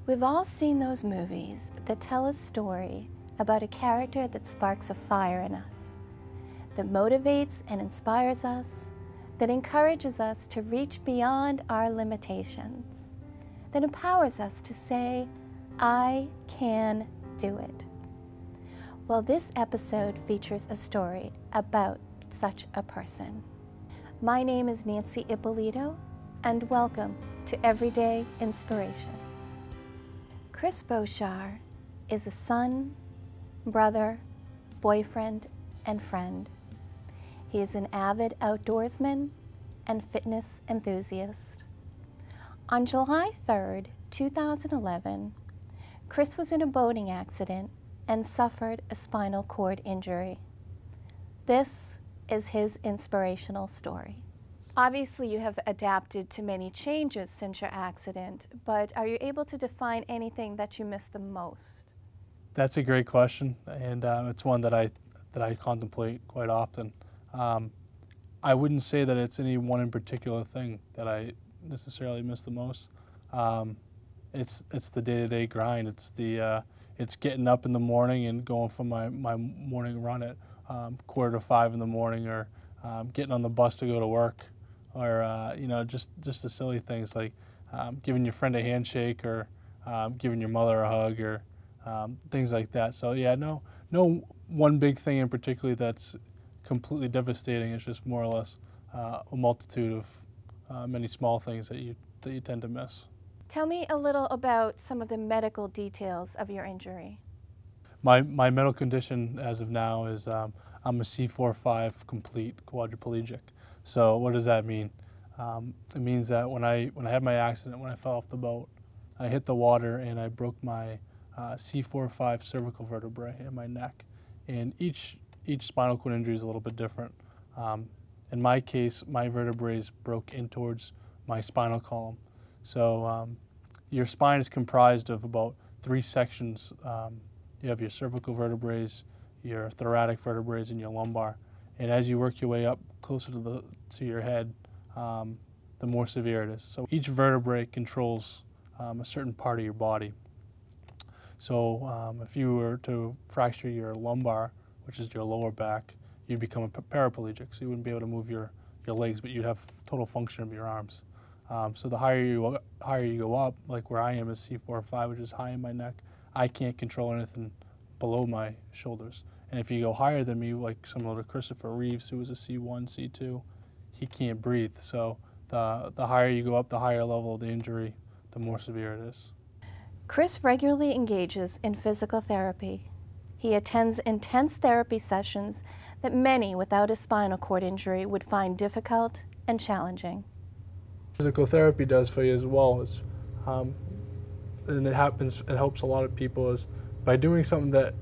We've all seen those movies that tell a story about a character that sparks a fire in us, that motivates and inspires us, that encourages us to reach beyond our limitations, that empowers us to say, I can do it. Well, this episode features a story about such a person. My name is Nancy Ippolito, and welcome to Everyday Inspiration. Chris Boshaar is a son, brother, boyfriend, and friend. He is an avid outdoorsman and fitness enthusiast. On July 3rd, 2011, Chris was in a boating accident and suffered a spinal cord injury. This is his inspirational story. Obviously, you have adapted to many changes since your accident, but are you able to define anything that you miss the most? That's a great question, and it's one that I contemplate quite often. I wouldn't say that it's any one in particular thing that I necessarily miss the most. It's the day-to-day grind. It's getting up in the morning and going for my morning run at 4:45 in the morning, or getting on the bus to go to work, or just the silly things like giving your friend a handshake, or giving your mother a hug, or things like that. So yeah, no one big thing in particular that's completely devastating. It's just more or less a multitude of many small things that you tend to miss. Tell me a little about some of the medical details of your injury. My medical condition as of now is I'm a C4-5 complete quadriplegic. So what does that mean? It means that when I had my accident, when I fell off the boat, I hit the water and I broke my C4-5 cervical vertebrae in my neck. And each spinal cord injury is a little bit different. In my case, my vertebrae broke in towards my spinal column. So your spine is comprised of about 3 sections. You have your cervical vertebrae, your thoracic vertebrae, and your lumbar. And as you work your way up closer to your head, the more severe it is. So each vertebrae controls a certain part of your body. So if you were to fracture your lumbar, which is your lower back, you'd become a paraplegic. So you wouldn't be able to move your legs, but you'd have total function of your arms. So the higher you go up, like where I am is C4-5, which is high in my neck, I can't control anything below my shoulders. And if you go higher than me, like similar to Christopher Reeves, who was a C1, C2, he can't breathe. So the higher you go up, the higher level of the injury, the more severe it is. Chris regularly engages in physical therapy. He attends intense therapy sessions that many without a spinal cord injury would find difficult and challenging. Physical therapy does for you as well, and it helps a lot of people, is by doing something that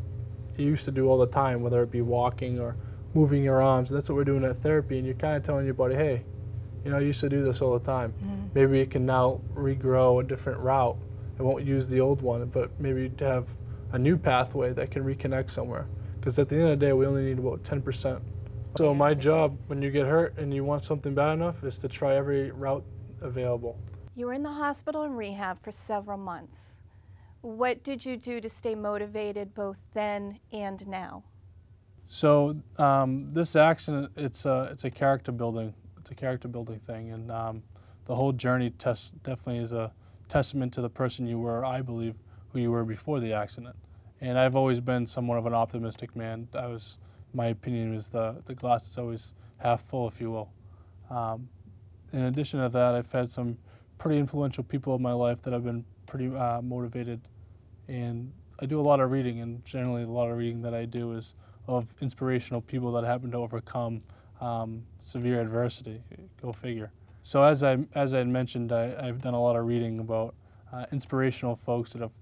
you used to do all the time, whether it be walking or moving your arms. That's what we're doing at therapy, and you're kind of telling your body, hey, I used to do this all the time. Maybe it can now regrow a different route. It won't use the old one, but maybe to have a new pathway that can reconnect somewhere. Because at the end of the day, we only need about 10%. So my job, when you get hurt and you want something bad enough, is to try every route available. You were in the hospital and rehab for several months. What did you do to stay motivated both then and now? So this accident, it's a character building. It's a character building thing, and the whole journey definitely is a testament to the person you were, I believe, who you were before the accident. And I've always been somewhat of an optimistic man. My opinion is the glass is always half full, if you will. In addition to that, I've had some pretty influential people in my life that have been pretty motivated, and I do a lot of reading, and generally a lot of reading that I do is of inspirational people that happen to overcome severe adversity. Go figure. So as I mentioned, I've done a lot of reading about inspirational folks that have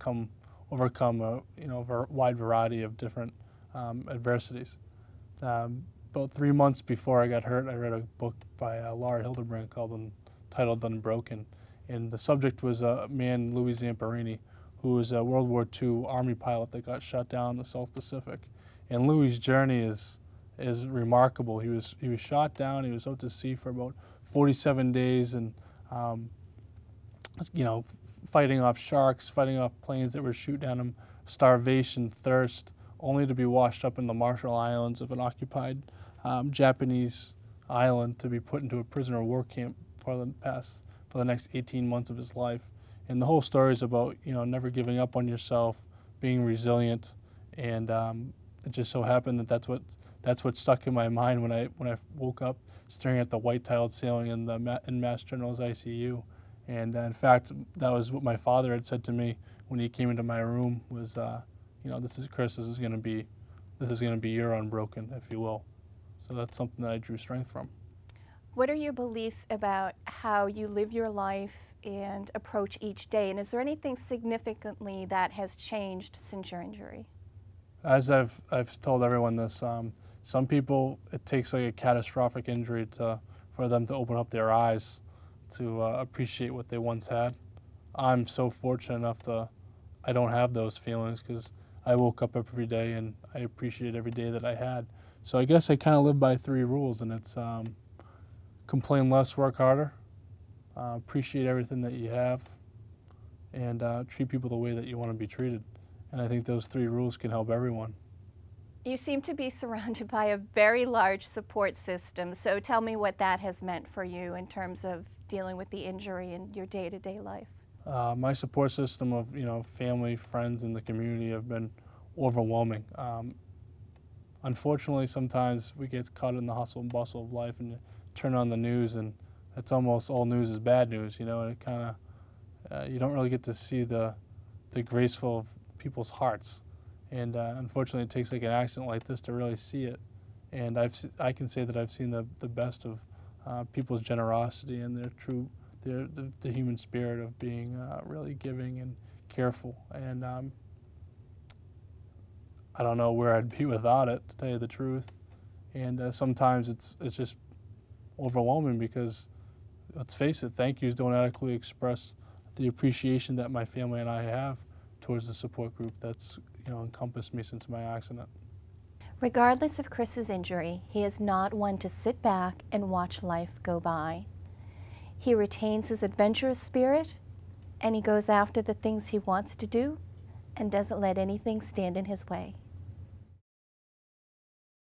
overcome a wide variety of different adversities. About 3 months before I got hurt, I read a book by Laura Hildenbrand titled Unbroken, and the subject was a man, Louis Zamperini, who was a World War II Army pilot that got shot down in the South Pacific. And Louis' journey is remarkable. He was shot down. He was out to sea for about 47 days, and fighting off sharks, fighting off planes that were shooting at him, starvation, thirst, only to be washed up in the Marshall Islands of an occupied Japanese island to be put into a prisoner of war camp for the next 18 months of his life. And the whole story is about, you know, never giving up on yourself, being resilient, and it just so happened that that's what stuck in my mind when I woke up staring at the white-tiled ceiling in Mass General's ICU. And in fact, that was what my father had said to me when he came into my room was, you know, this is Chris. This is going to be your unbroken, if you will. So that's something that I drew strength from. What are your beliefs about how you live your life and approach each day? And is there anything significantly that has changed since your injury? As I've told everyone this, some people, it takes like a catastrophic injury for them to open up their eyes to appreciate what they once had. I'm so fortunate enough I don't have those feelings because I woke up every day and I appreciate every day that I had. So I guess I kind of live by 3 rules, and it's complain less, work harder, appreciate everything that you have, and treat people the way that you want to be treated. And I think those 3 rules can help everyone. You seem to be surrounded by a very large support system, so tell me what that has meant for you in terms of dealing with the injury in your day-to-day life. My support system of, you know, family, friends, and the community have been overwhelming. Unfortunately, sometimes we get caught in the hustle and bustle of life, and you turn on the news, and it's almost all news is bad news, you know, and it kind of, you don't really get to see the graceful of people's hearts. And unfortunately, it takes like an accident like this to really see it. And I can say that I've seen the best of people's generosity and the human spirit of being really giving and careful. And I don't know where I'd be without it, to tell you the truth. And sometimes it's just overwhelming because, let's face it, thank yous don't adequately express the appreciation that my family and I have towards the support group that's, you know, encompassed me since my accident. Regardless of Chris's injury, he is not one to sit back and watch life go by. He retains his adventurous spirit, and he goes after the things he wants to do and doesn't let anything stand in his way.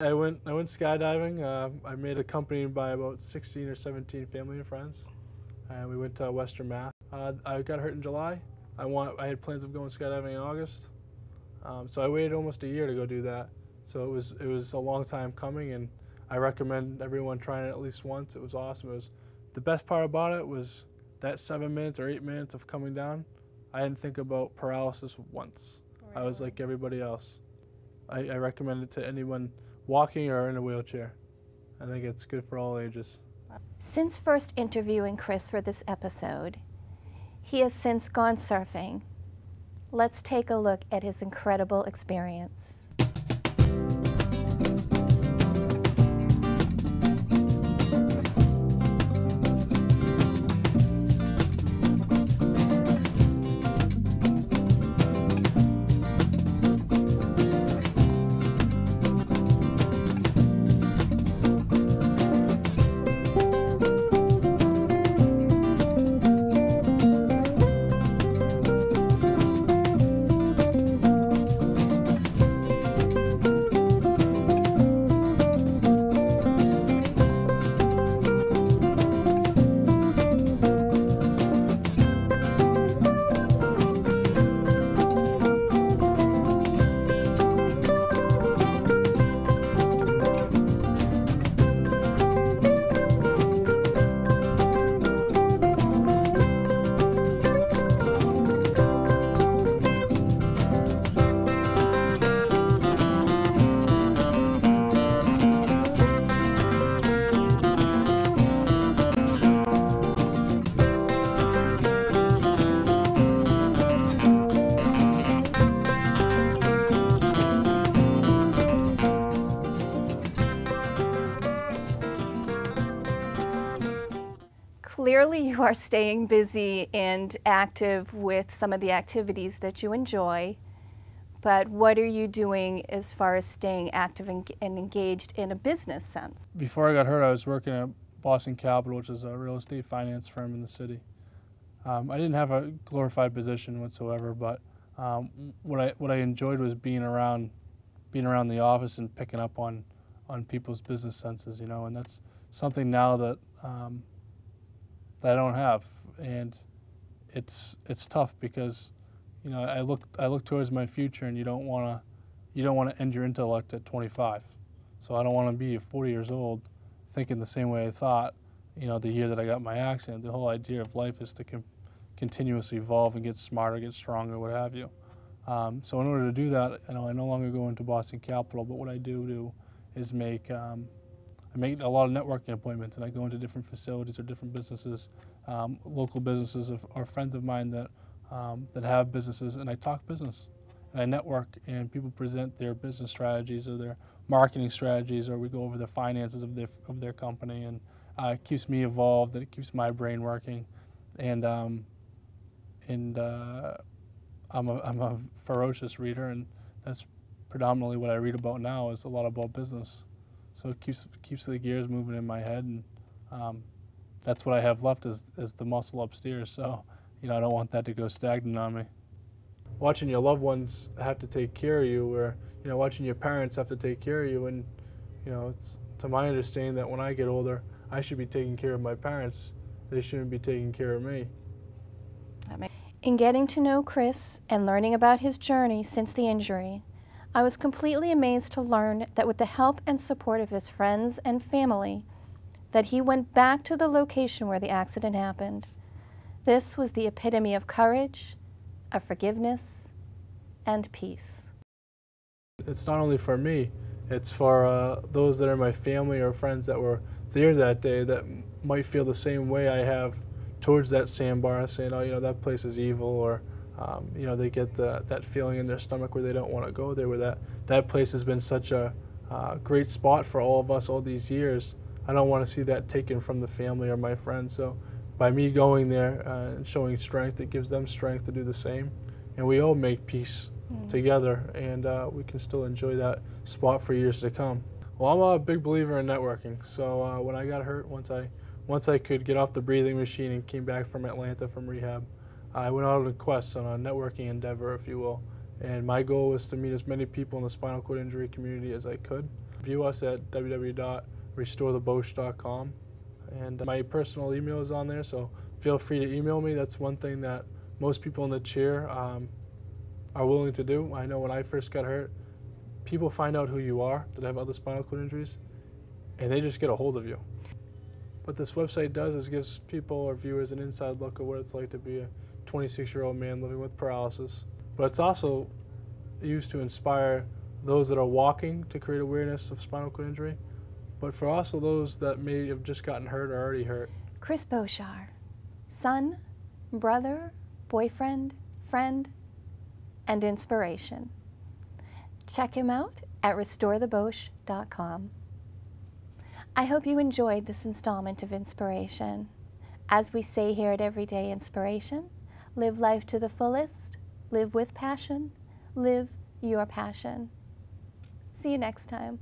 I went skydiving. I made accompanied by about 16 or 17 family and friends, and we went to Western Mass. I got hurt in July. I had plans of going skydiving in August, so I waited almost a year to go do that. So it was a long time coming, and I recommend everyone trying it at least once. It was awesome. The best part about it was that 7 minutes or 8 minutes of coming down. I didn't think about paralysis once. Really? I was like everybody else. I recommend it to anyone walking or in a wheelchair. I think it's good for all ages. Since first interviewing Chris for this episode, he has since gone surfing. Let's take a look at his incredible experience. Clearly you are staying busy and active with some of the activities that you enjoy, but what are you doing as far as staying active and engaged in a business sense? Before I got hurt, I was working at Boston Capital, which is a real estate finance firm in the city. I didn't have a glorified position whatsoever, but what I enjoyed was being around the office and picking up on people's business senses, you know, and that's something now that that I don't have, and it's tough because, you know, I look towards my future, and you don't want to end your intellect at 25. So I don't want to be 40 years old thinking the same way I thought, you know, the year that I got my accident. The whole idea of life is to continuously evolve and get smarter, get stronger, what have you. So in order to do that, you know, I no longer go into Boston Capital, but what I do is I make a lot of networking appointments, and I go into different facilities or different businesses, local businesses or friends of mine that have businesses, and I talk business. And I network, and people present their business strategies or their marketing strategies, or we go over the finances of their company, and it keeps me evolved, and it keeps my brain working, and I'm a ferocious reader, and that's predominantly what I read about now, is a lot about business. So it keeps the gears moving in my head, and that's what I have left is the muscle upstairs. So, you know, I don't want that to go stagnant on me. Watching your loved ones have to take care of you, or, you know, watching your parents have to take care of you, and, you know, it's to my understanding that when I get older, I should be taking care of my parents. They shouldn't be taking care of me. In getting to know Chris and learning about his journey since the injury, I was completely amazed to learn that with the help and support of his friends and family, that he went back to the location where the accident happened. This was the epitome of courage, of forgiveness, and peace. It's not only for me, it's for those that are my family or friends that were there that day that might feel the same way I have towards that sandbar, saying, oh, you know, that place is evil, or you know, they get that feeling in their stomach where they don't want to go there, where that place has been such a great spot for all of us all these years. I don't want to see that taken from the family or my friends. So by me going there and showing strength, it gives them strength to do the same. And we all make peace together, and we can still enjoy that spot for years to come. Well, I'm a big believer in networking. So when I got hurt, once I could get off the breathing machine and came back from Atlanta from rehab, I went out on a quest, on a networking endeavor, if you will. And my goal was to meet as many people in the spinal cord injury community as I could. View us at www.restorethebosch.com. And my personal email is on there, so feel free to email me. That's one thing that most people in the chair are willing to do. I know when I first got hurt, people find out who you are that have other spinal cord injuries, and they just get a hold of you. What this website does is gives people or viewers an inside look at what it's like to be a 26-year-old man living with paralysis. But it's also used to inspire those that are walking to create awareness of spinal cord injury, but for also those that may have just gotten hurt or already hurt. Chris Boschar, son, brother, boyfriend, friend, and inspiration. Check him out at restorethebosch.com. I hope you enjoyed this installment of Inspiration. As we say here at Everyday Inspiration, live life to the fullest, live with passion, live your passion. See you next time.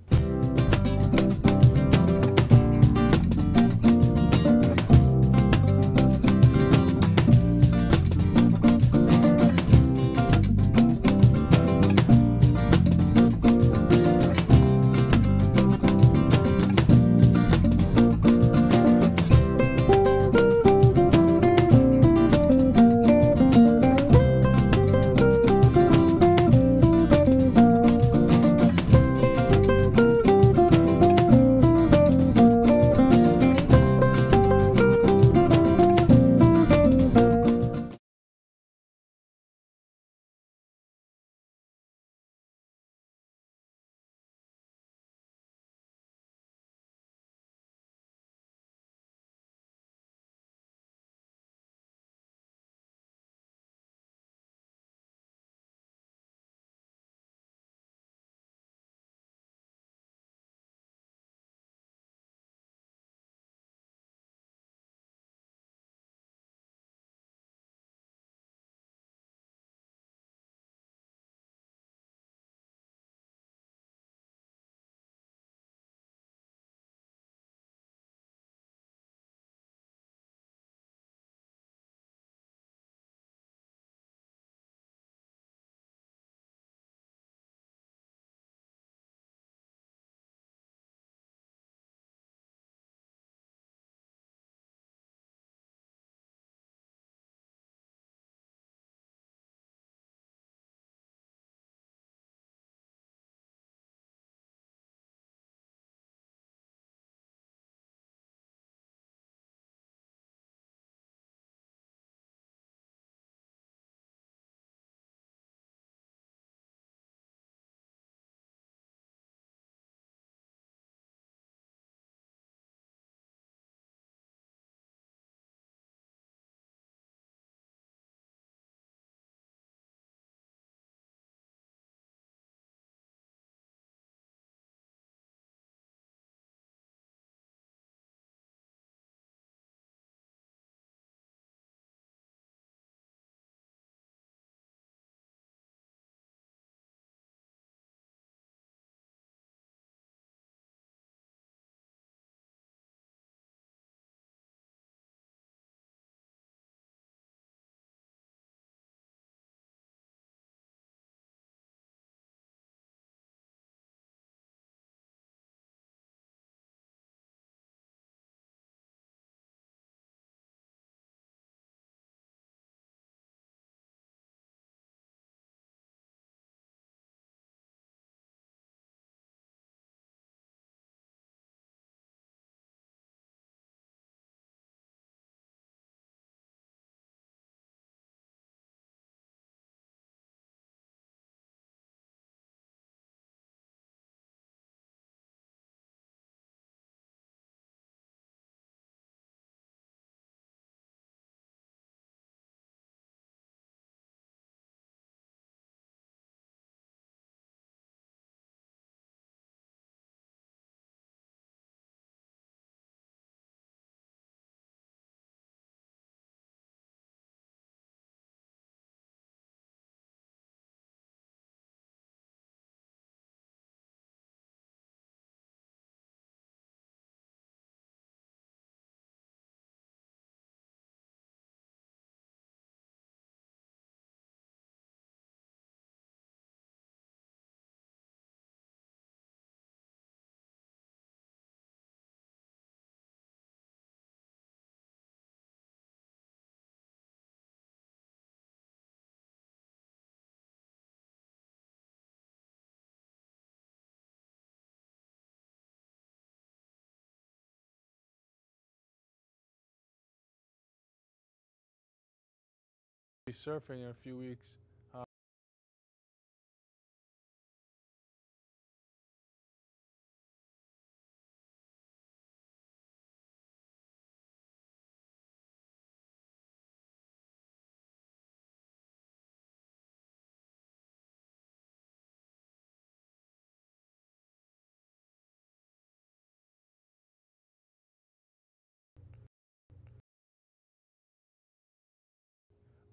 Be surfing in a few weeks.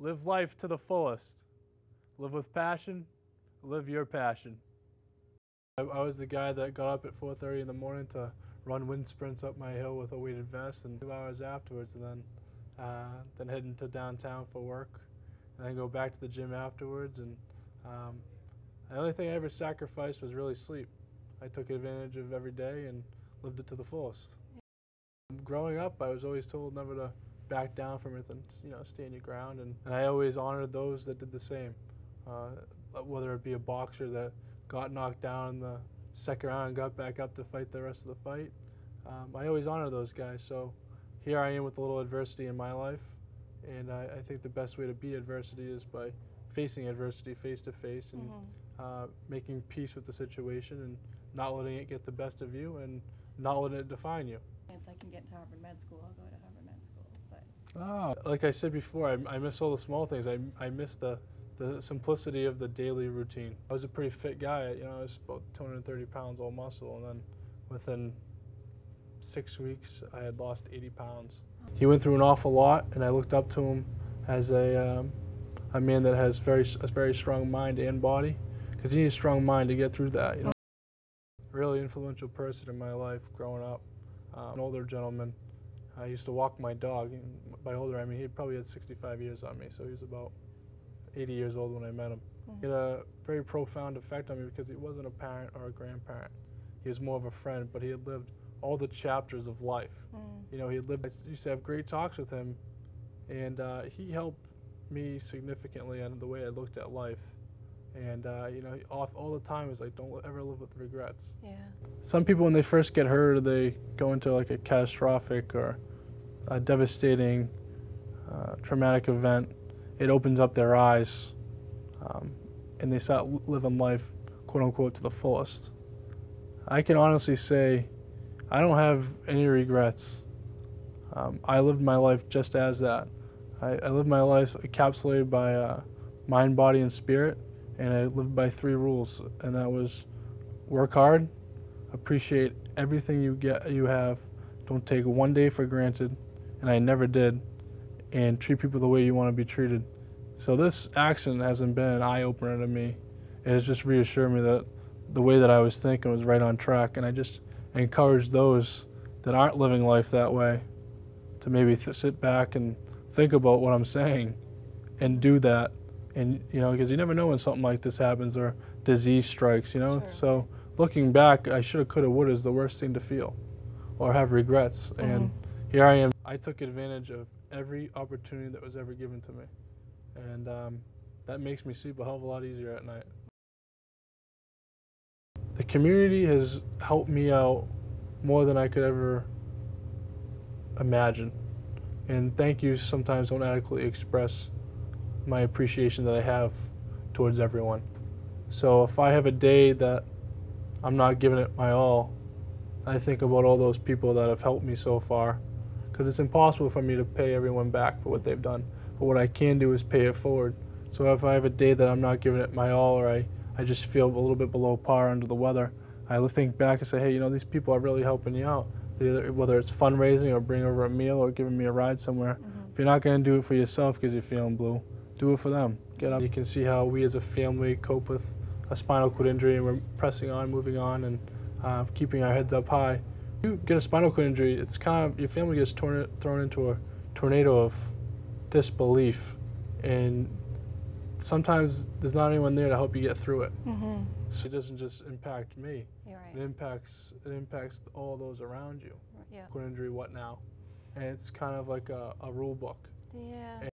Live life to the fullest. Live with passion. Live your passion. I was the guy that got up at 4:30 in the morning to run wind sprints up my hill with a weighted vest, and 2 hours afterwards, and then head into downtown for work, and then go back to the gym afterwards. And the only thing I ever sacrificed was really sleep. I took advantage of every day and lived it to the fullest. Growing up, I was always told never to back down from anything, stand your ground, and I always honored those that did the same. Whether it be a boxer that got knocked down in the second round and got back up to fight the rest of the fight, I always honor those guys. So here I am with a little adversity in my life, and I think the best way to beat adversity is by facing adversity face to face and making peace with the situation and not letting it get the best of you and not letting it define you. If I can get into Harvard Med School, I'll go to Harvard Med School. But like I said before, I miss all the small things. I miss the simplicity of the daily routine. I was a pretty fit guy. I was about 230 pounds all muscle, and then within 6 weeks, I had lost 80 pounds. He went through an awful lot, and I looked up to him as a man that has a very strong mind and body, because you need a strong mind to get through that. Really influential person in my life growing up. An older gentleman. I used to walk my dog, and by older I mean he probably had 65 years on me, so he was about 80 years old when I met him. He had a very profound effect on me because he wasn't a parent or a grandparent. He was more of a friend, but he had lived all the chapters of life. He had lived. I used to have great talks with him, and he helped me significantly on the way I looked at life. And all the time is like, don't ever live with regrets. Yeah. Some people, when they first get hurt, they go into like a catastrophic or a devastating, traumatic event. It opens up their eyes, and they start living life, quote unquote, to the fullest. I can honestly say, I don't have any regrets. I lived my life just as that. I lived my life encapsulated by mind, body, and spirit. And I lived by 3 rules, and that was work hard, appreciate everything you have, don't take one day for granted, and I never did, and treat people the way you want to be treated. So this accident hasn't been an eye-opener to me. It has just reassured me that the way that I was thinking was right on track, and I just encourage those that aren't living life that way to maybe sit back and think about what I'm saying and do that. And because you never know when something like this happens or disease strikes, Sure. So looking back, I shoulda, coulda, woulda is the worst thing to feel or have regrets. And here I am. I took advantage of every opportunity that was ever given to me. And that makes me sleep a hell of a lot easier at night. The community has helped me out more than I could ever imagine. And thank yous sometimes don't adequately express my appreciation that I have towards everyone. So if I have a day that I'm not giving it my all, I think about all those people that have helped me so far, because it's impossible for me to pay everyone back for what they've done. But what I can do is pay it forward. So if I have a day that I'm not giving it my all, or I just feel a little bit below par under the weather, I think back and say, hey, these people are really helping you out. Whether it's fundraising or bringing over a meal or giving me a ride somewhere. If you're not going to do it for yourself because you're feeling blue, do it for them. Get up. You can see how we as a family cope with a spinal cord injury, and we're pressing on, moving on, and keeping our heads up high. You get a spinal cord injury, it's kind of, your family gets thrown into a tornado of disbelief, and sometimes there's not anyone there to help you get through it. So it doesn't just impact me. You're right. It impacts all those around you. Yeah. Cord injury, what now? And it's kind of like a rule book. Yeah.